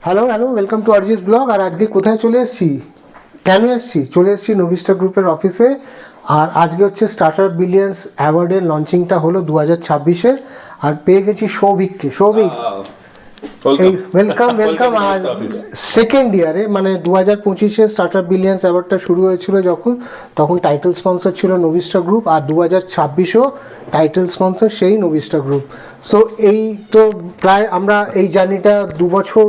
Hello welcome to Arijit blog. আর আজকে কোথায় চলে এসেছি, কেন এসেছি? চলে এসেছি নোভিস্টা গ্রুপের অফিসে। আর আজকে হচ্ছে স্টার্টার বিলিয়ন্স অ্যাওয়ার্ডের লঞ্চিংটা হলো 2026-এর। আর পেয়ে গেছি সৌভিককে। সৌভিক, এই ওয়েলকাম। আর সেকেন্ড ইয়ারে মানে 2025-এ স্টার্টার বিলিয়ন্স অ্যাওয়ার্ডটা শুরু হয়েছিল যখন, তখন টাইটেল স্পন্সর ছিল নোভিস্টা গ্রুপ, আর 2026-ও টাইটেল স্পন্সর সেই নোভিস্টা গ্রুপ। সো এই তো প্রায় আমরা এই জার্নিটা 2 বছর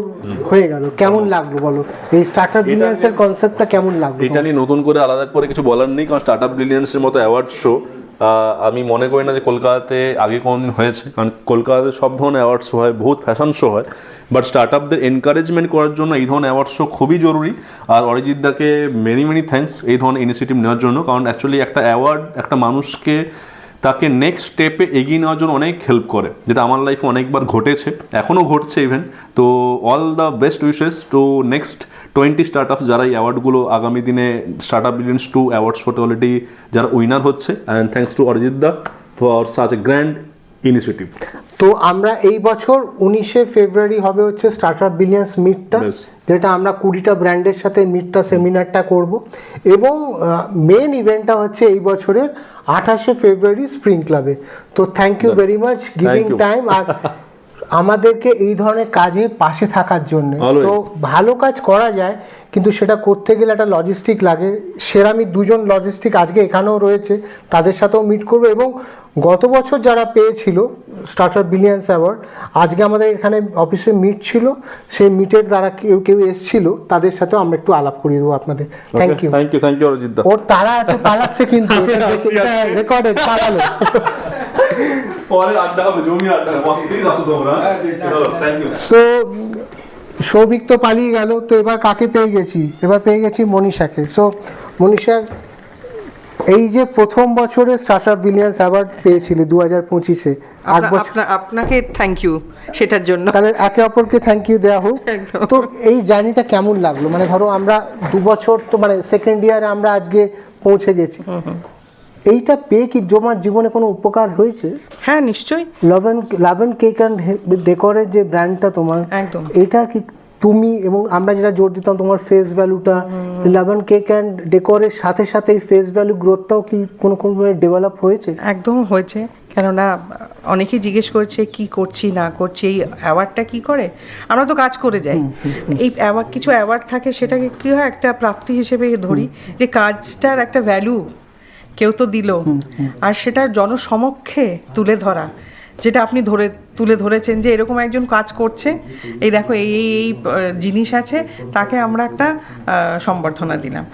হয়ে গেল। কেমন লাগলো বলো, এই স্টার্টার বিলিয়ন্সের কনসেপ্টটা কেমন লাগলো? এটা নিয়ে নতুন করে আলাদা করে কিছু বলার নেই, কারণ স্টার্ট আপ ব্রিলিয়ান্সের মতো অ্যাওয়ার্ড শো আমি মনে করি না যে কলকাতাতে আগে কোনোদিন হয়েছে, কারণ কলকাতাতে সব ধরনের অ্যাওয়ার্ড শো হয়, বহুত ফ্যাশন শো হয়, বাট স্টার্ট আপদের এনকারেজমেন্ট করার জন্য এই ধরনের অ্যাওয়ার্ড শো খুবই জরুরি। আর অরিজিৎ দাকে মেনি থ্যাঙ্কস এই ধরনের ইনিশিয়েটিভ নেওয়ার জন্য, কারণ অ্যাকচুয়ালি একটা অ্যাওয়ার্ড একটা মানুষকে তাকে নেক্সট স্টেপে এগিয়ে নেওয়ার জন্য অনেক হেল্প করে, যেটা আমার লাইফে অনেকবার ঘটেছে, এখনও ঘটছে ইভেন। তো all the best wishes to next 20 startups যারা এই অ্যাওয়ার্ডগুলো আগামী দিনে স্টার্ট আপ বিলিয়ন্স 2 অ্যাওয়ার্ড শোতে অলরেডি যারা উইনার হচ্ছে। And thanks to Arijit da for such a grand initiative. তো আমরা এই বছর 19শে ফেব্রুয়ারি হবে হচ্ছে স্টার্টার বিলিয়ন্স মিটটা, যেটা আমরা 20টা ব্র্যান্ডের সাথে মিটটা সেমিনারটা করব। এবং মেন ইভেন্টটা হচ্ছে এই বছরের 28শে ফেব্রুয়ারি স্প্রিং ক্লাবে। তো thank you very much giving time আর আমাদেরকে এই ধরনের কাজে পাশে থাকার জন্য। তো ভালো কাজ করা যায়, কিন্তু সেটা করতে গেলে একটা লজিস্টিক লাগে। সেরামি দুজন লজিস্টিক আজকে এখানেও রয়েছে, তাদের সাথেও মিট করবো। এবং গত বছর যারা পেয়েছিল স্টার্টার বিলিয়ন্স অ্যাওয়ার্ড, আজকে আমাদের এখানে অফিসে মিট ছিল, সেই মিটের দ্বারা কেউ এসেছিল, তাদের সাথেও আমরা একটু আলাপ করিয়ে দেবো আপনাদের। থ্যাংক ইউ অরিজিৎ দা। ওর তারা এত পালাচ্ছে কিন্তু রেকর্ডেড পালালো। পরে আড্ডা হবে, জমি আড্ডা হবে, প্লিজ আসো তোমরা। চলো, থ্যাংক ইউ। তো সৌভিক তো পালিয়ে গেল, তো এবার কাকে পেয়ে গেছি? এবার পেয়ে গেছি মনীষাকে। সো মনীষা, এই যে প্রথম বছরে স্টার্টার বিলিয়ন্স অ্যাওয়ার্ড পেয়েছিলি 2025-এ, আপনাকে থ্যাংক ইউ সেটার জন্য। তাহলে একে অপরকে থ্যাংক ইউ দেওয়া হোক। তো এই জার্নিটা কেমন লাগলো? মানে ধরো আমরা 2 বছর তো মানে সেকেন্ড ইয়ারে আমরা আজকে পৌঁছে গেছি, এইটা পেয়ে কি তোমার জীবনে কোনো উপকার হয়েছে? হ্যাঁ, নিশ্চয়ই। লাভেন কেক অ্যান্ড ডেকোরের যে ব্র্যান্ডটা তোমার, একদম এটা কি তুমি এবং আমরা যেটা জোর দিতাম তোমার ফেস ভ্যালুটা, লাভেন কেক অ্যান্ড ডেকোরের সাথে সাথে এই ফেস ভ্যালু গ্রোথটাও কি কোনোভাবে ডেভেলপ হয়েছে? একদম হয়েছে। কেননা অনেকেই জিজ্ঞেস করছে কি করছি না করছি, এই অ্যাওয়ার্ডটা কি করে। আমরা তো কাজ করে যাই, এই কিছু অ্যাওয়ার্ড থাকে, সেটাকে কি হয় একটা প্রাপ্তি হিসেবে ধরি, যে কাজটার একটা ভ্যালু কেউ তো দিল, আর সেটা জনসমক্ষে তুলে ধরা, যেটা আপনি তুলে ধরেছেন যে এরকম একজন কাজ করছে, এই দেখো এই এই জিনিস আছে, তাকে আমরা একটা সম্বর্ধনা দিলাম।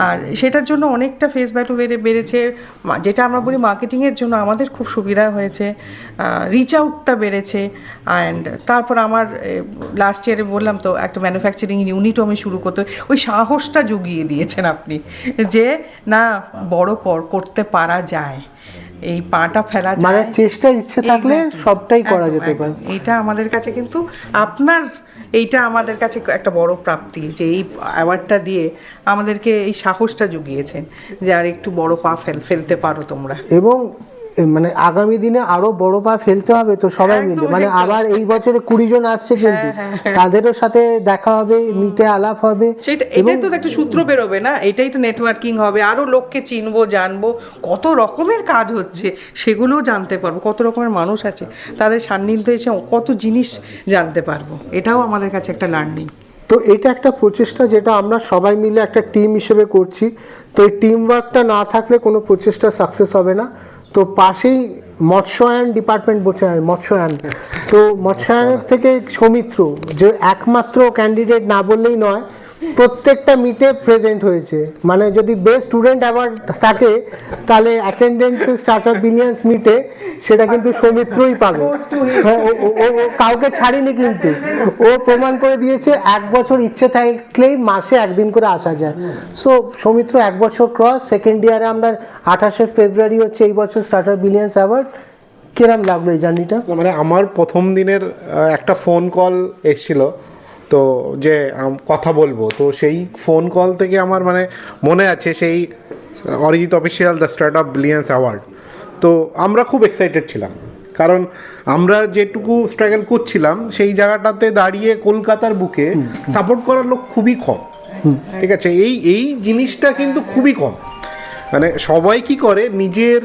আর সেটার জন্য অনেকটা ফেস ভ্যালু বেড়েছে, যেটা আমরা বলি মার্কেটিংয়ের জন্য আমাদের খুব সুবিধা হয়েছে, রিচ আউটটা বেড়েছে। অ্যান্ড তারপর আমার লাস্ট ইয়ারে বললাম তো একটা ম্যানুফ্যাকচারিং ইউনিটও আমি শুরু করতে, ওই সাহসটা জুগিয়ে দিয়েছেন আপনি, যে না বড় করতে পারা যায়, এই পাটা ফেলা যায়, মানে চেষ্টা ইচ্ছে থাকলে সবটাই করা যেতে পারে। এইটা আমাদের কাছে কিন্তু এইটা আমাদের কাছে একটা বড় প্রাপ্তি, যে এই অ্যাওয়ার্ডটা দিয়ে আমাদেরকে এই সাহসটা জুগিয়েছেন যে আর একটু বড় পা ফেলতে পারো তোমরা। এবং মানে আগামী দিনে আরো বড় পা ফেলতে হবে তো সবাই মিলে। মানে আবার এই বছরে 20 জন আসছে, কিন্তু তাদেরও সাথে দেখা হবে, মিটে আলাপ হবে। এটাই তো একটা সূত্র বেরোবে না, এটাই তো নেটওয়ার্কিং হবে, আরো লোককে চিনবো, জানবো, কত রকমের কাজ হচ্ছে সেগুলোও জানতে পারবো, কত রকমের মানুষ আছে, তাদের সান্নিধ্যে এসে কত জিনিস জানতে পারবো। এটাও আমাদের কাছে একটা লার্নিং। তো এটা একটা প্রচেষ্টা যেটা আমরা সবাই মিলে একটা টিম হিসেবে করছি। তো এই টিম ওয়ার্কটা না থাকলে কোনো প্রচেষ্টা সাকসেস হবে না। তো পাশেই মৎস্যায়ন ডিপার্টমেন্ট বলছে, মৎস্যায়ন, তো মৎস্যায়নের থেকে সৌমিত্র যে একমাত্র ক্যান্ডিডেট না বললেই নয়, প্রত্যেকটা মিটে প্রেজেন্ট হয়েছে। মানে যদি বেস্ট স্টুডেন্ট অ্যাওয়ার্ড থাকে, তাহলে অ্যাটেন্ডেন্সে স্টার্টার বিলিয়ন্স মিটে সেটা কিন্তু সৌমিত্রই পাবে। ও কাউকে ছাড়েনি, কিন্তু ও প্রমাণ করে দিয়েছে 1 বছর ইচ্ছে থাকলেই মাসে 1 দিন করে আসা যায়। সো সৌমিত্র 1 বছর ক্রস, সেকেন্ড ইয়ারে আমরা 28শে ফেব্রুয়ারি হচ্ছে এই বছর স্টার্টার বিলিয়ন্স অ্যাওয়ার্ড। কিরম লাগলো এই জার্নিটা? মানে আমার প্রথম দিনের একটা ফোন কল এসেছিল, তো যে কথা বলবো, তো সেই ফোন কল থেকে আমার মানে মনে আছে সেই Arijit official the start up billions award. তো আমরা খুব এক্সাইটেড ছিলাম, কারণ আমরা যেটুকু স্ট্রাগল করছিলাম সেই জায়গাটাতে দাঁড়িয়ে কলকাতার বুকে সাপোর্ট করার লোক খুবই কম। ঠিক আছে, এই জিনিসটা কিন্তু খুবই কম। মানে সবাই কি করে নিজের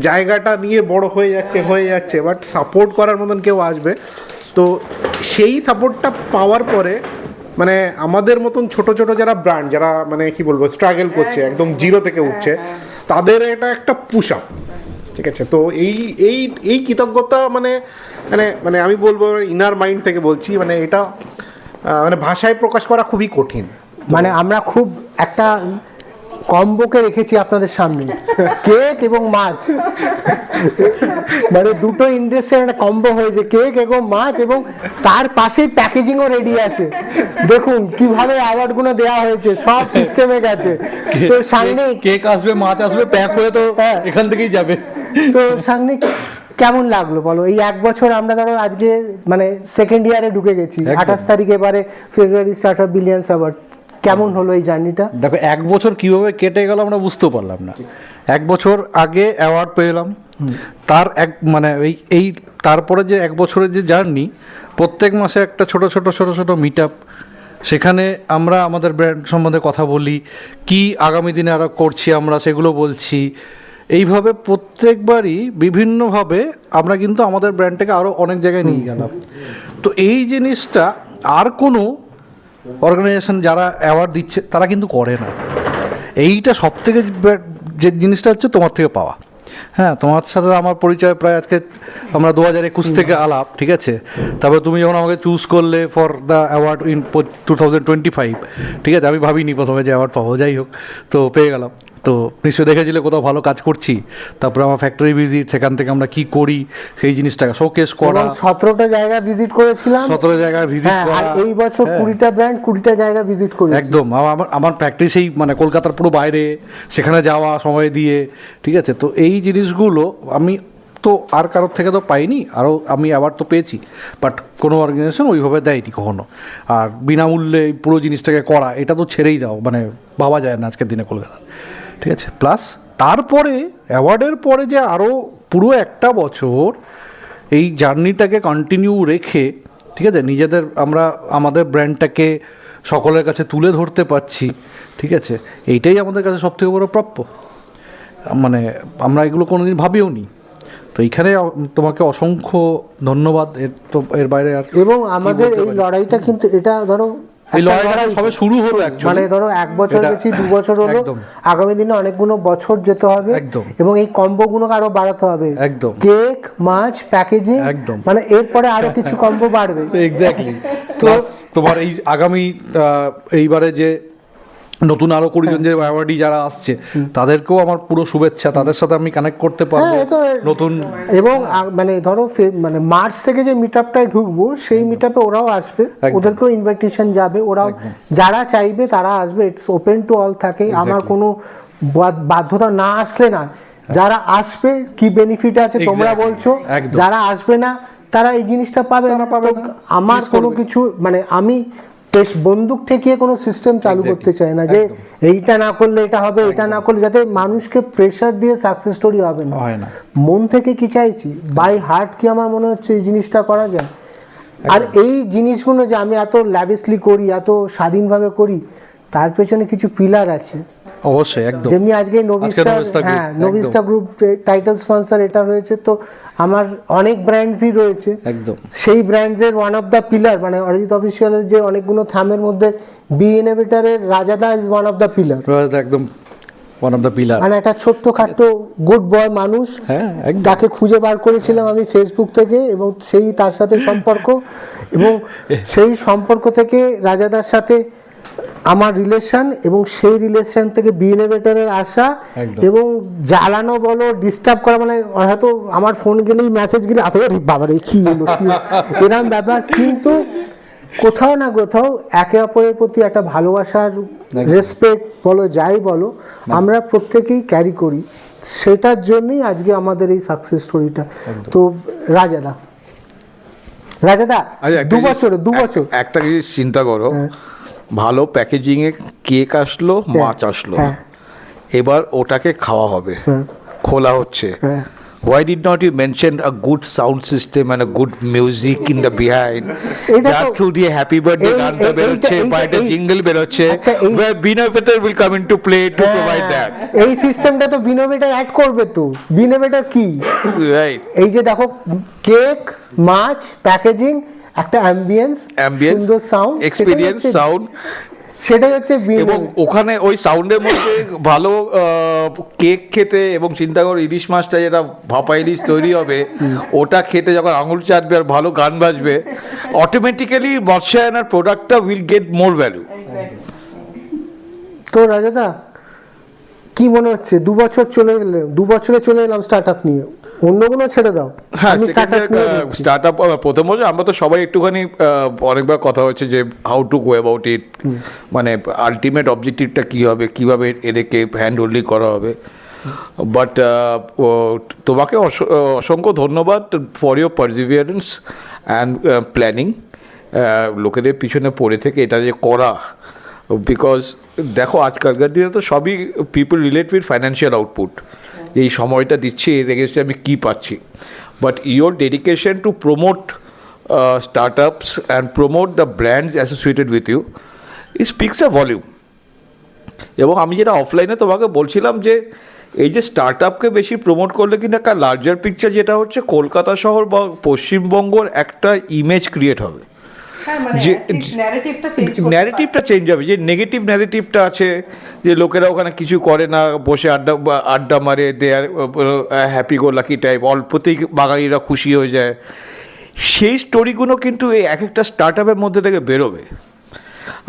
জায়গাটা নিয়ে বড় হয়ে যাচ্ছে, বাট সাপোর্ট করার মতন কেউ আসবে তো সেই সাপোর্টটা পাওয়ার পরে মানে আমাদের মতন ছোট ছোট যারা ব্র্যান্ড, যারা মানে কি বলবো স্ট্রাগল করছে, একদম জিরো থেকে উঠছে, তাদের এটা একটা পুশ আপ। ঠিক আছে, তো এই কৃতজ্ঞতা মানে মানে মানে আমি বলবো ইনার মাইন্ড থেকে বলছি, মানে এটা মানে ভাষায় প্রকাশ করা খুবই কঠিন। মানে আমরা খুব একটা কম্বোকে রেখেছি আপনাদের সামনে, কেক এবং মাছ, মানে দুটো ইন্ডাস্ট্রির একটা কম্বো হয়েছে, কেক এবং মাছ, এবং তার পাশেই প্যাকেজিংও রেডি আছে। দেখুন কিভাবে অ্যাওয়ার্ড গুলো দেওয়া হয়েছে, সব সিস্টেমে গেছে। তো সামনে কেক আসবে, মাছ আসবে, প্যাক হয়ে তো এখান থেকেই যাবে। তো সামনে কেমন লাগলো বলো? এই এক বছর আমরা ধরো আজকে মানে সেকেন্ড ইয়ারে ঢুকে গেছি, 28 তারিখে এবারে ফেব্রুয়ারি স্টার্টআপ বিলিয়ন্স অ্যাওয়ার্ড। কেমন হলো এই জার্নিটা? দেখো, এক বছর কিভাবে কেটে গেল আমরা বুঝতেও পারলাম না। এক বছর আগে অ্যাওয়ার্ড পেলাম, তার মানে এই তারপরে যে এক বছরের যে জার্নি, প্রত্যেক মাসে একটা ছোট ছোট মিট আপ, সেখানে আমরা আমাদের ব্র্যান্ড সম্বন্ধে কথা বলি, কি আগামী দিনে আরও করছি আমরা সেগুলো বলছি। এইভাবে প্রত্যেকবারই বিভিন্নভাবে আমরা কিন্তু আমাদের ব্র্যান্ডটাকে আরও অনেক জায়গায় নিয়ে গেলাম। তো এই জিনিসটা আর কোনো অর্গানাইজেশন যারা অ্যাওয়ার্ড দিচ্ছে তারা কিন্তু করে না। এইটা সব থেকে যে জিনিসটা হচ্ছে তোমার থেকে পাওয়া। হ্যাঁ, তোমার সাথে আমার পরিচয় প্রায় আজকে আমরা 2021 থেকে আলাপ, ঠিক আছে। তারপর তুমি যখন আমাকে চুজ করলে ফর দ্য অ্যাওয়ার্ড ইন 2025, ঠিক আছে, আমি ভাবিনি প্রথমে যে অ্যাওয়ার্ড পাবো, যাই হোক তো পেয়ে গেলাম। তো নিশ্চয়ই দেখেছিলে কোথাও ভালো কাজ করছি, তারপরে আমার ফ্যাক্টরি ভিজিট, সেখান থেকে আমরা কি করি সেই জিনিসটাকে শোকেস করা। 17টা জায়গা ভিজিট করেছিলাম, 17 জায়গায় ভিজিট করা, আর এই বছর 20টা ব্র্যান্ড 20টা জায়গা ভিজিট করেছি। একদম আমার ফ্যাক্টরি সেই মানে কলকাতার পুরো বাইরে, সেখানে যাওয়া সময় দিয়ে, ঠিক আছে। তো এই জিনিসগুলো আমি তো আর কারোর থেকে তো পাইনি, আরও আমি অ্যাওয়ার্ড তো পেয়েছি, বাট কোনো অর্গানাইজেশন ওইভাবে দেয়নি কখনো। আর বিনামূল্যে এই পুরো জিনিসটাকে করা, এটা তো ছেড়েই দাও, মানে ভাবা যায় না আজকের দিনে কলকাতা, ঠিক আছে। প্লাস তারপরে অ্যাওয়ার্ডের পরে যে আরও পুরো একটা বছর এই জার্নিটাকে কন্টিনিউ রেখে, ঠিক আছে, নিজেদের আমরা আমাদের ব্র্যান্ডটাকে সকলের কাছে তুলে ধরতে পারছি, ঠিক আছে, এইটাই আমাদের কাছে সবথেকে বড় প্রাপ্য। মানে আমরা এগুলো কোনোদিন ভাবিও নি। তো এইখানে তোমাকে অসংখ্য ধন্যবাদ, এর বাইরে আর। এবং আমাদের এই লড়াইটা কিন্তু এটা ধরো এই লড়াইটা সবে শুরু হলো, মানে ধরো 1 বছর গেছি, 2 বছর হলো, আগামী দিনে অনেকগুলো বছর যেতে হবে, এবং এই কম্বো গুলোকে আরো বাড়াতে হবে। একদম, কেক, মাছ, প্যাকেজিং, একদম, মানে এরপরে আরো কিছু কম্বো বাড়বে। এক্স্যাক্টলি। প্লাস তোমার এই আগামী এইবারে যে নতুন আরো 20 জন যে অ্যাওয়ার্ডি যারা আসছে, তাদেরকেও আমার পুরো শুভেচ্ছা, তাদের সাথে আমি কানেক্ট করতে পারবো নতুন। এবং মানে ধরো মানে মার্চ থেকে যে মিট আপটায় ঢুকবো, সেই মিট আপে ওরাও আসবে, ওদেরকেও ইনভাইটেশন যাবে, ওরাও যারা চাইবে তারা আসবে, ইটস ওপেন টু অল থাকে। আমার কোনো বাধ্যতা না আসলে না, যারা আসবে কি বেনিফিট আছে তোমরা বলছো, যারা আসবে না তারা এই জিনিসটা পাবে না। আমার কোনো কিছু মানে আমি বন্দুক ঠেকিয়ে কোনো সিস্টেম চালু করতে চাই না, যে এইটা না করলে এটা হবে, এটা না করলে, যাতে মানুষকে প্রেশার দিয়ে সাকসেস স্টোরি হবে না। মন থেকে কি চাইছি, বাই হার্ট কি আমার মনে হচ্ছে এই জিনিসটা করা যায়। আর এই জিনিসগুলো যে আমি এত ল্যাভিশলি করি, এত স্বাধীনভাবে করি, তার পেছনে কিছু পিলার আছে অবশ্যই। একদম, যেমনি আজকে নোভিস্টা গ্রুপ টাইটেল স্পন্সর এটা রয়েছে, তো আমার অনেক ব্র্যান্ডসই রয়েছে। একদম, সেই ব্র্যান্ডসের ওয়ান অফ দ্য পিলার, মানে অরিজিৎ অফিসিয়ালের যে অনেকগুলো থামের মধ্যে বি ইনোভেটরের রাজাদা is one of the pillar. একদম ওয়ান অফ দ্য পিলার। মানে একটা ছোট্ট খাট্টো গুড বয় মানুষ, তাকে খুঁজে বার করেছিলাম আমি ফেসবুক থেকে, এবং সেই তার সাথে সম্পর্ক, এবং সেই সম্পর্ক থেকে রাজাদার সাথে আমার রিলেশন, এবং সেই রিলেশন থেকে বি ইনোভেটরের আসা, এবং জ্বালানো বলো, ডিস্টার্ব করা, মানে হয়তো আমার ফোন গেলেই মেসেজ গেলে বাবারে কি হলো এরকম ব্যাপার, কিন্তু কোথাও না কোথাও একে অপরের প্রতি একটা ভালোবাসার রেসপেক্ট বলো, যাই বলো, আমরা প্রত্যেকেই ক্যারি করি। সেটার জন্যই আজকে আমাদের এই সাকসেস স্টোরিটা। তো রাজাদা 2 বছর একটা জিনিস চিন্তা করো, ভালো প্যাকেজিংয়ে কেক আসলো, মাছ আসলো, এবার ওটাকে খাওয়া হবে, খোলা হচ্ছে, why did not you mention a good sound system and a good music in the behind? এটা যার তো- থ্রু দিয়ে হ্যাপি বার্থডে এই- গানটা এই- বেরোচ্ছে এইটা- বা একটা এই- জিঙ্গল বেরোচ্ছে, আচ্ছা, এই- where Binovator will come into play to provide that. এই সিস্টেমটা তো বিনোভেটার অ্যাড করবে তো। বিনোভেটার কি? Right. এই যে দেখো কেক, মাছ, প্যাকেজিং, একটা অ্যাম্বিয়েন্স, সুন্দর সাউন্ড, এক্সপিরিয়েন্স, সাউন্ড, সেটাই হচ্ছে এবং বিনোভেটার। ওখানে ওই সাউন্ডের মধ্যে ভালো কেক খেতে, এবং চিন্তা করো ইলিশ মাছটা যেটা ভাপা ইলিশ তৈরি হবে ওটা খেতে যখন আঙুল চাটবে আর ভালো গান বাজবে, অটোমেটিক্যালি মৎস্যায়নার প্রোডাক্টটা উইল গেট মোর ভ্যালু। তো রাজাদা কি মনে হচ্ছে 2 বছর চলে গেলে, 2 বছরে চলে এলাম স্টার্ট আপ নিয়ে, অন্য কোনো ছেড়ে দাও। হ্যাঁ, আমি স্টার্ট আপ নিয়ে দেখছি। স্টার্ট আপ প্রথম বছর আমরা তো সবাই একটুখানি অনেকবার কথা হচ্ছে যে how to go about it, মানে আলটিমেট অবজেক্টিভটা কী হবে, কীভাবে এদেরকে হ্যান্ড হোল্ডিং করা হবে। বাট তোমাকে অসংখ্য ধন্যবাদ ফর ইউর পারজিভিয়ারেন্স অ্যান্ড প্ল্যানিং, লোকেদের পিছনে পড়ে থেকে এটা যে করা, বিকজ দেখো আজকালকার দিনে তো সবই people relate with financial output, এই সময়টা দিচ্ছি এর এগেন্সটে আমি কী পাচ্ছি, but your dedication to promote startups and promote the brands associated with you it speaks a volume. এবং আমি যেটা অফলাইনে তোমাকে বলছিলাম যে এই যে স্টার্ট আপকে বেশি প্রমোট করলে কিন্তু একটা লার্জার পিকচার যেটা হচ্ছে কলকাতা শহর বা পশ্চিমবঙ্গর একটা ইমেজ ক্রিয়েট হবে, যে ন্যারেটিভটা চেঞ্জ হবে, যে নেগেটিভ ন্যারেটিভটা আছে যে লোকেরা ওখানে কিছু করে না, বসে আড্ডা মারে, দে আর হ্যাপি গো লাকি টাইপ, অল্পতেই বাঙালিরা খুশি হয়ে যায়, সেই স্টোরিগুলো কিন্তু এই এক একটা স্টার্ট আপের মধ্যে থেকে বেরোবে।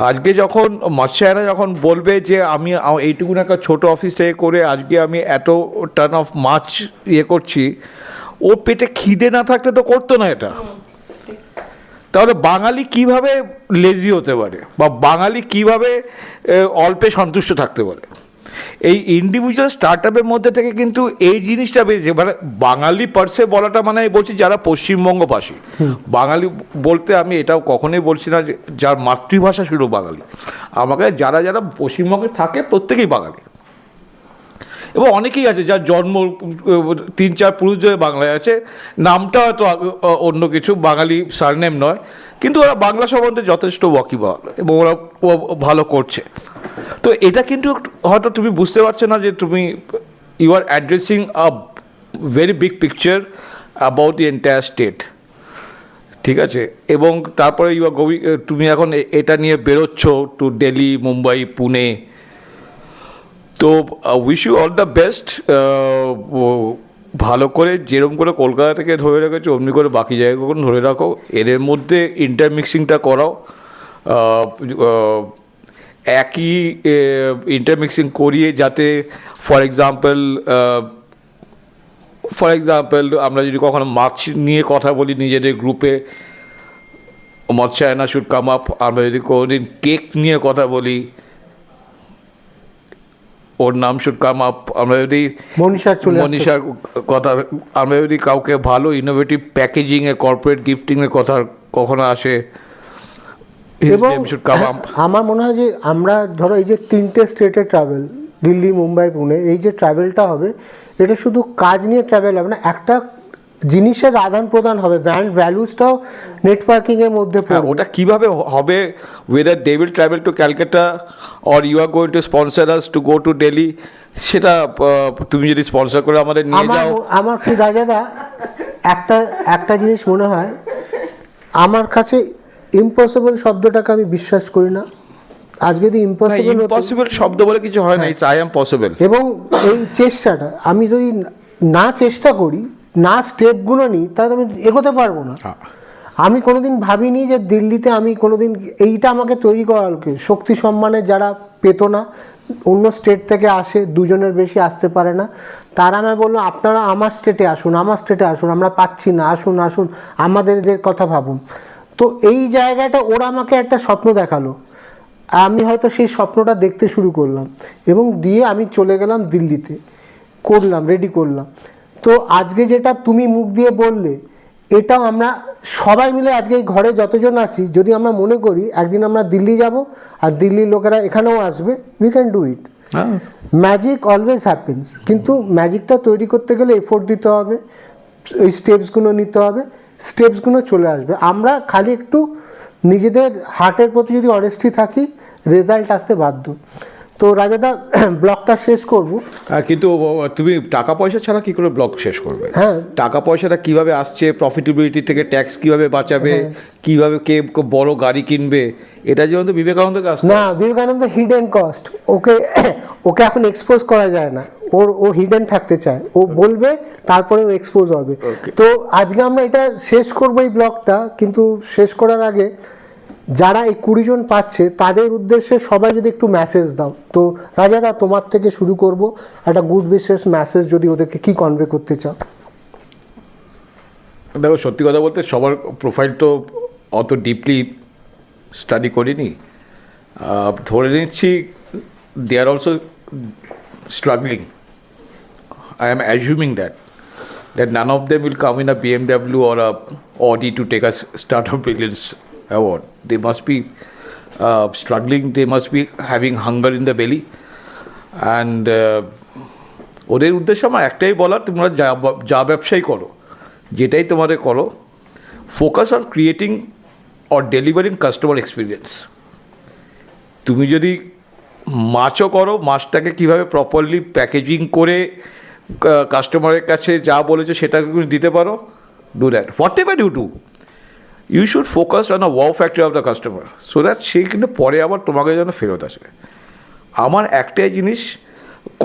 আজকে যখন মৎস্যায়রা যখন বলবে যে আমি এইটুকুন একটা ছোটো অফিস থেকে করে আজকে আমি এত টান অফ মাছ ইয়ে করছি, ও পেটে খিদে না থাকলে তো করতো না এটা। তাহলে বাঙালি কিভাবে লেজি হতে পারে, বা বাঙালি কিভাবে অল্পে সন্তুষ্ট থাকতে পারে? এই ইন্ডিভিজুয়াল স্টার্ট আপের মধ্যে থেকে কিন্তু এই জিনিসটা বেরিয়েছে। মানে বাঙালি পার্সে বলাটা মানে আমি বলছি যারা পশ্চিমবঙ্গবাসী, বাঙালি বলতে আমি এটাও কখনোই বলছি না যে যার মাতৃভাষা শুধু বাঙালি, আমাকে যারা যারা পশ্চিমবঙ্গে থাকে প্রত্যেকেই বাঙালি। এবং অনেকেই আছে যার জন্ম 3-4 পুরুষ ধরে বাংলায় আছে, নামটা হয়তো অন্য কিছু, বাঙালি সারনেম নয়, কিন্তু ওরা বাংলা সম্বন্ধে যথেষ্ট ওয়াকিবহাল এবং ওরা ভালো করছে। তো এটা কিন্তু হয়তো তুমি বুঝতে পারছো না যে তুমি you are addressing a very big picture about the entire state, ঠিক আছে? এবং তারপরে ইউ আর গোয়িং, তুমি এখন এটা নিয়ে বেরোচ্ছ টু দিল্লি, মুম্বাই, পুনে। তো wish you all the best. ভালো করে যেরকম করে কলকাতা থেকে ধরে রেখেছো অমনি করে বাকি জায়গাগুলো ধরে রাখো, এদের মধ্যে ইন্টারমিক্সিংটা করাও। একই ইন্টারমিক্সিং করিয়ে যাতে ফর এক্সাম্পল আমরা যদি কখনো মাছ নিয়ে কথা বলি নিজেদের গ্রুপে, মৎস্যায়না শুড কাম আপ। আমরা যদি কোনোদিন কেক নিয়ে কথা বলি, ওর নাম শুড কাম আপ। আমরা যদি মনীষার কথা, আমরা যদি কাউকে ভালো ইনোভেটিভ প্যাকেজিংয়ে, কর্পোরেট গিফটিংয়ের কথা কখনো আসে, এবং আমার মনে হয় যে আমরা ধরো এই যে 3টে স্টেটে ট্রাভেল, দিল্লি, মুম্বাই, পুনে, এই যে ট্রাভেলটা হবে এটা শুধু কাজ নিয়ে ট্রাভেল হবে না, একটা জিনিসের আদান প্রদান হবে, ব্র্যান্ড ভ্যালুসটাও নেটওয়ার্কিংয়ের মধ্যে পড়বে। ওটা কীভাবে হবে, whether they will travel to Calcutta or you are going to sponsor us to go to Delhi, সেটা তুমি যদি স্পন্সর করে আমাদের নিয়ে যাও। আমার কি রাজাদা একটা জিনিস মনে হয়, আমার কাছে ইম্পসিবল শব্দটাকে আমি বিশ্বাস করি না। আজকে যদি ইম্পসিবল শব্দ বলে কিছু হয় না, ইটস আই এম পসিবল। এবং এই চেষ্টাটা আমি যদি না চেষ্টা করি, না স্টেপগুলো নিই, তাহলে আমি এগোতে পারবো না। আমি কোনোদিন ভাবিনি যে দিল্লিতে আমি কোনোদিন এইটা আমাকে তৈরি করা লোকে শক্তি সম্মানে যারা পেতো না, অন্য স্টেট থেকে আসে, 2জনের বেশি আসতে পারে না, তারা আমায় বললো আপনারা আমার স্টেটে আসুন, আমরা পাচ্ছি না, আসুন আমাদের কথা ভাবুন। তো এই জায়গাটা ওরা আমাকে একটা স্বপ্ন দেখালো, আমি হয়তো সেই স্বপ্নটা দেখতে শুরু করলাম এবং দিয়ে আমি চলে গেলাম দিল্লিতে, রেডি করলাম। তো আজকে যেটা তুমি মুখ দিয়ে বললে, এটাও আমরা সবাই মিলে আজকে এই ঘরে যতজন আছি, যদি আমরা মনে করি একদিন আমরা দিল্লি যাব আর দিল্লির লোকেরা এখানেও আসবে, উই ক্যান ডু ইট। হ্যাঁ ম্যাজিক অলওয়েজ হ্যাপেন্স, কিন্তু ম্যাজিকটা তৈরি করতে গেলে এফোর্ট দিতে হবে, এই স্টেপসগুলো নিতে হবে, স্টেপসগুলো চলে আসবে। আমরা খালি একটু নিজেদের হার্টের প্রতি যদি অনেস্টি থাকি, রেজাল্ট আসতে বাধ্য। তো রাজাদা, ব্লগটা শেষ করব। কিন্তু তুমি টাকা পয়সা ছাড়া কি করে ব্লগ শেষ করবে? হ্যাঁ। টাকা পয়সাটা কিভাবে আসছে, প্রফিটেবিলিটি থেকে ট্যাক্স কিভাবে বাঁচাবে, কিভাবে কে বড় গাড়ি কিনবে, এটা যেমন তো বিবেকানন্দকে আসছে না, বিবেকানন্দ হিডেন কস্ট, ওকে ওকে এখন এক্সপোজ করা যায় না, ও হিডেন থাকতে চায়, ও বলবে তারপরে ও এক্সপোজ হবে। তো আজকে আমরা এটা শেষ করবো এই ব্লগটা, কিন্তু শেষ করার আগে যারা এই 20 জন পাচ্ছে তাদের উদ্দেশ্যে সবাই যদি একটু মেসেজ দাও। তো রাজাদা, তোমার থেকে শুরু করব, একটা গুড উইশেস মেসেজ যদি ওদেরকে কি কনভে করতে চাও? দেখো, সত্যি কথা বলতে সবার প্রোফাইল তো অত ডিপলি স্টাডি করিনি। ধরে নিচ্ছি they are also struggling. I am assuming that none of them will come in a BMW or a Audi to take a Startup Brilliance award. They must be struggling. They must be having hunger in the belly. And ওদের উদ্দেশ্যে আমার একটাই বলার, তোমরা যা ব্যবসাই করো, যেটাই তোমাদের করো, focus on creating or delivering customer experience. তুমি যদি মাছও করো, মাছটাকে কীভাবে প্রপারলি প্যাকেজিং করে কাস্টমারের কাছে যা বলেছো সেটাকে তুমি দিতে পারো, do that. Whatever you do, you should focus on a wow factor of the customer, so that সেই কিন্তু পরে আবার তোমাকে যেন ফেরত আসে। আমার একটাই জিনিস,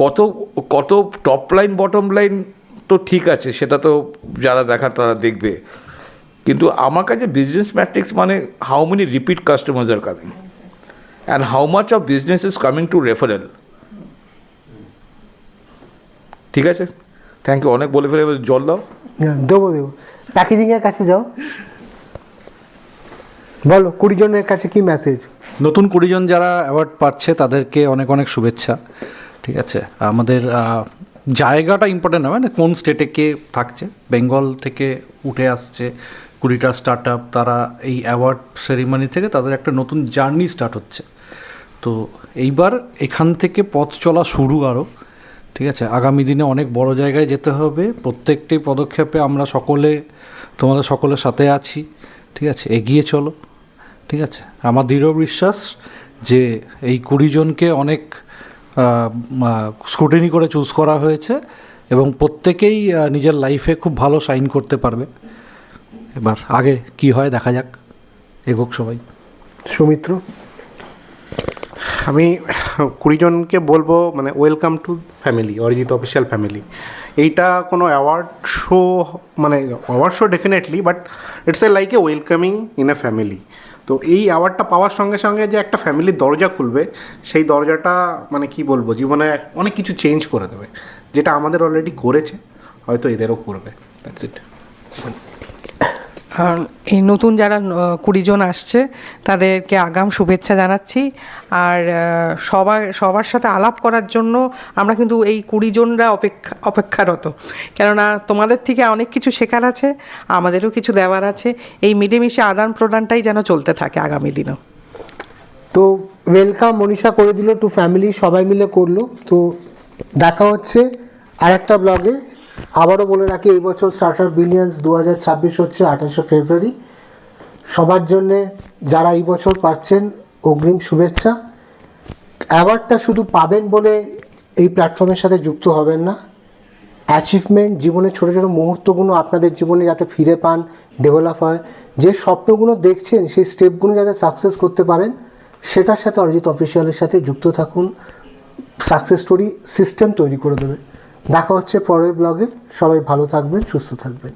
কত টপ লাইন বটম লাইন তো ঠিক আছে, সেটা তো যারা দেখার তারা দেখবে, কিন্তু আমার কাছে বিজনেস ম্যাট্রিক্স মানে how many repeat customers are coming and how much of business is coming to referral. ঠিক আছে, থ্যাংক ইউ, অনেক বলে ফেলে, জল দাও। দেবো। প্যাকেজিংয়ের কাছে যাও, বলো 20 জনের কাছে কি মেসেজ? নতুন 20 জন যারা অ্যাওয়ার্ড পাচ্ছে তাদেরকে অনেক অনেক শুভেচ্ছা। ঠিক আছে, আমাদের জায়গাটা ইম্পর্টেন্ট হবে না, কোন স্টেটে কে থাকছে। বেঙ্গল থেকে উঠে আসছে 20টা স্টার্ট আপ, তারা এই অ্যাওয়ার্ড সেরিমনি থেকে তাদের একটা নতুন জার্নি স্টার্ট হচ্ছে। তো এইবার এখান থেকে পথ চলা শুরু আরও। ঠিক আছে, আগামী দিনে অনেক বড় জায়গায় যেতে হবে। প্রত্যেকটি পদক্ষেপে আমরা তোমাদের সকলের সাথে আছি। ঠিক আছে, এগিয়ে চলো। ঠিক আছে, আমার দৃঢ় বিশ্বাস যে এই 20 জনকে অনেক স্ক্রুটিনি করে চুজ করা হয়েছে এবং প্রত্যেকেই নিজের লাইফে খুব ভালো শাইন করতে পারবে। এবার আগে কি হয় দেখা যাক, এগোক সবাই। সৌমিত্র? আমি 20 জনকে বলবো, মানে welcome to family, Arijit official family. এইটা কোনো অ্যাওয়ার্ড শো, মানে award show definitely, but it's like a welcoming in a family. তো এই অ্যাওয়ার্ডটা পাওয়ার সঙ্গে সঙ্গে যে একটা ফ্যামিলির দরজা খুলবে, সেই দরজাটা মানে কি বলবো, জীবনে অনেক কিছু চেঞ্জ করে দেবে, যেটা আমাদের অলরেডি করেছে, হয়তো এদেরও করবে। That's it. এই নতুন যারা 20 জন আসছে তাদেরকে আগাম শুভেচ্ছা জানাচ্ছি। আর সবার সাথে আলাপ করার জন্য আমরা কিন্তু এই 20 জনরা অপেক্ষারত, কেননা তোমাদের থেকে অনেক কিছু শেখার আছে, আমাদেরও কিছু দেওয়ার আছে। এই মিলেমিশে আদান প্রদানটাই যেন চলতে থাকে আগামী দিনও। তো ওয়েলকাম মনীষা করে দিল টু ফ্যামিলি, সবাই মিলে করলো। তো দেখা হচ্ছে আর একটা ব্লগে। আবারও বলে রাখি, এই বছর স্টার্টার বিলিয়ন্স 2026 হচ্ছে 28শে ফেব্রুয়ারি। সবার জন্যে যারা এই বছর পাচ্ছেন অগ্রিম শুভেচ্ছা। অ্যাওয়ার্ডটা শুধু পাবেন বলে এই প্ল্যাটফর্মের সাথে যুক্ত হবেন না। অ্যাচিভমেন্ট, জীবনের ছোটো ছোটো মুহূর্তগুলো আপনাদের জীবনে যাতে ফিরে পান, ডেভেলপ হয়, যে স্বপ্নগুলো দেখছেন সেই স্টেপগুলো যাতে সাকসেস করতে পারেন, সেটার সাথে অরিজিৎ অফিসিয়ালের সাথে যুক্ত থাকুন। সাকসেস স্টোরি সিস্টেম তৈরি করে দেবে। দেখা হচ্ছে পরের ব্লগে। সবাই ভালো থাকবেন, সুস্থ থাকবেন।